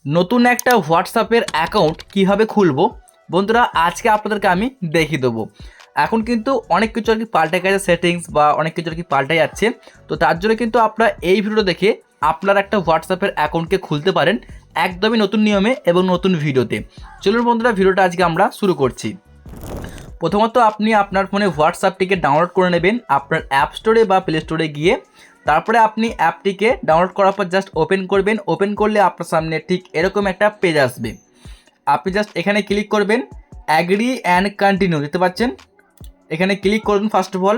নতুন একটা হোয়াটসঅ্যাপের অ্যাকাউন্ট কিভাবে খুলবো বন্ধুরা, আজকে আপনাদেরকে আমি দেখিয়ে দেবো। এখন কিন্তু অনেক কিছু আর কি পাল্টে গেছে, সেটিংস বা অনেক কিছু আর কি পাল্টে যাচ্ছে। তো তার জন্য কিন্তু আপনারা এই ভিডিওটা দেখে আপনারা একটা হোয়াটসঅ্যাপের অ্যাকাউন্টকে খুলতে পারেন একদমই নতুন নিয়মে এবং নতুন ভিডিওতে। চলুন বন্ধুরা, ভিডিওটা আজকে আমরা শুরু করছি। প্রথমত আপনি আপনার ফোনে হোয়াটসঅ্যাপটিকে ডাউনলোড করে নেবেন আপনার অ্যাপ স্টোরে বা প্লে স্টোরে গিয়ে। তারপরে আপনি অ্যাপটিকে ডাউনলোড করার পর জাস্ট ওপেন করবেন। ওপেন করলে আপনার সামনে ঠিক এরকম একটা পেজ আসবে। আপনি জাস্ট এখানে ক্লিক করবেন, অ্যাগ্রি অ্যান্ড কন্টিনিউ দেখতে পাচ্ছেন, এখানে ক্লিক করুন ফার্স্ট অফ অল।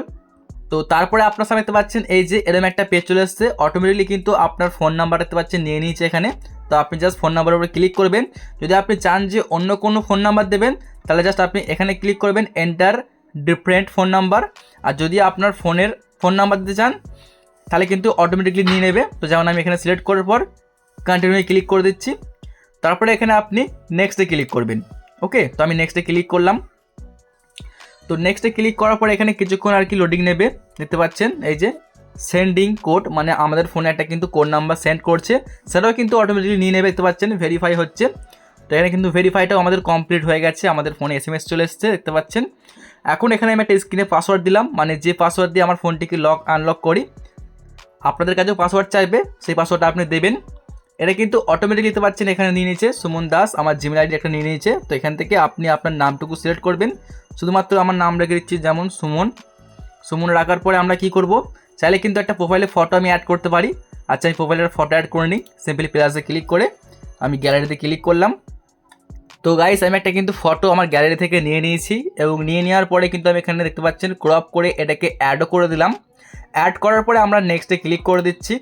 তো তারপরে আপনার সামনে দেখতে পাচ্ছেন এই যে এরকম একটা পেজ চলে আসছে। অটোমেটিকলি কিন্তু আপনার ফোন নাম্বার দেখতে পাচ্ছেন নিয়ে নিয়েছে এখানে। তো আপনি জাস্ট ফোন নাম্বারের উপরে ক্লিক করবেন। যদি আপনি চান যে অন্য কোনো ফোন নাম্বার দেবেন তাহলে জাস্ট আপনি এখানে ক্লিক করবেন এন্টার ডিফারেন্ট ফোন নাম্বার। আর যদি আপনার ফোনের ফোন নাম্বার দিতে চান তাহলে কিন্তু অটোমেটিকলি নিয়ে নেবে। তো যেমন আমি এখানে সিলেক্ট করার পর কন্টিনিউ ক্লিক করে দিচ্ছি। তারপরে এখানে আপনি নেক্সটে ক্লিক করবেন। ওকে, তো আমি নেক্সটে ক্লিক করলাম। তো নেক্সটে ক্লিক করার পর এখানে কিছুক্ষণ আর কি লোডিং নেবে। দেখতে পাচ্ছেন এই যে সেন্ডিং কোড, মানে আমাদের ফোনে একটা কিন্তু কোড নাম্বার সেন্ড করছে, সেটাও কিন্তু অটোমেটিকলি নিয়ে নেবে। দেখতে পাচ্ছেন ভেরিফাই হচ্ছে। তো এখানে কিন্তু ভেরিফাইটাও আমাদের কমপ্লিট হয়ে গেছে, আমাদের ফোনে SMS চলে এসেছে দেখতে পাচ্ছেন। এখন এখানে আমি একটা স্ক্রিনে পাসওয়ার্ড দিলাম, মানে যে পাসওয়ার্ড দিয়ে আমার ফোনটিকে আনলক করি। আপনাদের কাছেও পাসওয়ার্ড চাইবে, সেই পাসওয়ার্ডটা আপনি দেবেন। এটা কিন্তু অটোমেটিক দিতে পারছেন, এখানে নিয়ে নিয়েছে সুমন দাস, আমার জিমেল আইডি একটা নিয়ে নিয়েছে। তো এখান থেকে আপনি আপনার নামটুকু সিলেক্ট করবেন। শুধুমাত্র আমার নাম রেখে দিচ্ছি, যেমন সুমন রাখার পরে আমরা কি করব, চাইলে কিন্তু একটা প্রোফাইলে ফটো আমি অ্যাড করতে পারি। আচ্ছা, আমি প্রোফাইলের ফটো অ্যাড করে নিই। সিম্পলি প্লাসে ক্লিক করে আমি গ্যালারিতে ক্লিক করলাম। তো গাইস, আমি একটা কিন্তু ফটো আমার গ্যালারি থেকে নিয়ে নিয়েছি এবং নিয়ে নেওয়ার পরে কিন্তু আমি এখানে দেখতে পাচ্ছেন ক্রপ করে এটাকে অ্যাডও করে দিলাম। অ্যাড করার পরে আমরা নেক্সটে ক্লিক করে দিচ্ছি।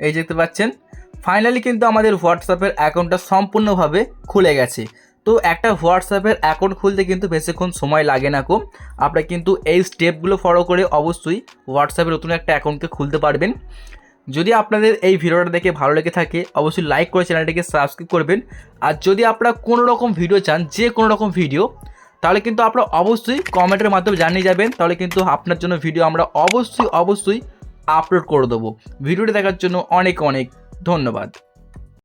এই দেখতে পাচ্ছেন ফাইনালি কিন্তু আমাদের হোয়াটসঅ্যাপের অ্যাকাউন্টটা সম্পূর্ণভাবে খুলে গেছে। তো একটা হোয়াটসঅ্যাপের অ্যাকাউন্ট খুলতে কিন্তু বেশিক্ষণ সময় লাগে না কম। আপনারা কিন্তু এই স্টেপগুলো ফলো করে অবশ্যই হোয়াটসঅ্যাপের নতুন একটা অ্যাকাউন্টকে খুলতে পারবেন। যদি আপনাদের এই ভিডিওটা দেখে ভালো লেগে থাকে অবশ্যই লাইক করে চ্যানেলটিকে সাবস্ক্রাইব করবেন। আর যদি আপনারা কোনো রকম ভিডিও চান, যে কোনো রকম ভিডিও, তাহলে কিন্তু আপনারা অবশ্যই কমেন্টের মাধ্যমে জানিয়ে যাবেন। তাহলে কিন্তু আপনার জন্য ভিডিও আমরা অবশ্যই আপলোড করে দেবো। ভিডিওটি দেখার জন্য অনেক অনেক ধন্যবাদ।